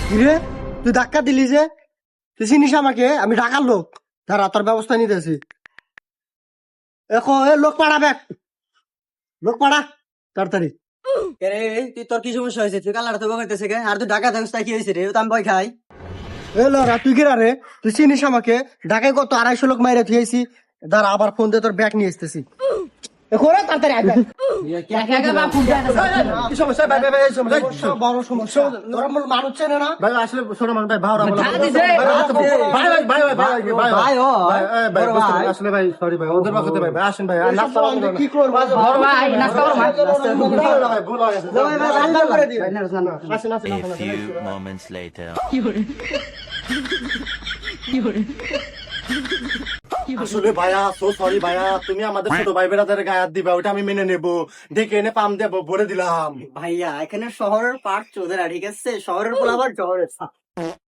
কিরে তুই ধাক্কা দিলি যে? তুই চিনিস আমাকে? আমি ঢাকার লোক। তারা তোর ব্যবস্থা নিতেছি। লোক পাড়া ব্যাগ, লোক পাড়া তাড়াতাড়ি। তুই তোর কি সমস্যা হয়েছে? তুই কালার তো বকাইতেছে কে? আর তুই ঢাকা থাকস তাই কি হয়েছে রে? তো আমি ভয় খাই। লরা তুই কিরা রে? তুই চিনিস আমাকে? ঢাকায় কত 250 লোক মাইরে থুয়েছি। দাঁড়া আবার ফোন দিয়ে তোর ব্যাগ নিয়ে আসতেছি। তাড়াতাড়ি আয় ব্যাগ। কি সমস্যা ভাই ভাই ভাই এই সমস্যা সমস্যা, বড় সমস্যা। তোরা মূল মানুষ চেনে না? ভাই আসলে ছোট মানুষ ভাই ভাড়া বলা ঢাকা দিছে। ভাই ভাই ভাই ভাই ভাই ভাই ভাই ও ভাই ভাই বড় ভাই। আসলে ভাই সরি ভাই ওদের বাসাতে ভাই ভাই আসেন ভাই আর নাস্তা আমি কি করবো? বড় ভাই, নাস্তা করো ভাই। ভাই ভুল হয়ে গেছে ভাই, ভাই, রান্না করে দিও। আসেন আসেন A few moments later. আসলে ভাইয়া সো সরি ভাইয়া তুমি আমাদের ছোট ভাই বেড়াদের গায়ে হাত দিবা ওটা আমি মেনে নেবো ডেকে এনে পাম দেবো ভরে দিলাম ভাইয়া এখানে শহরের পার্ক চোদেরা, ঠিক আছে? শহরের পোলাবার শহরের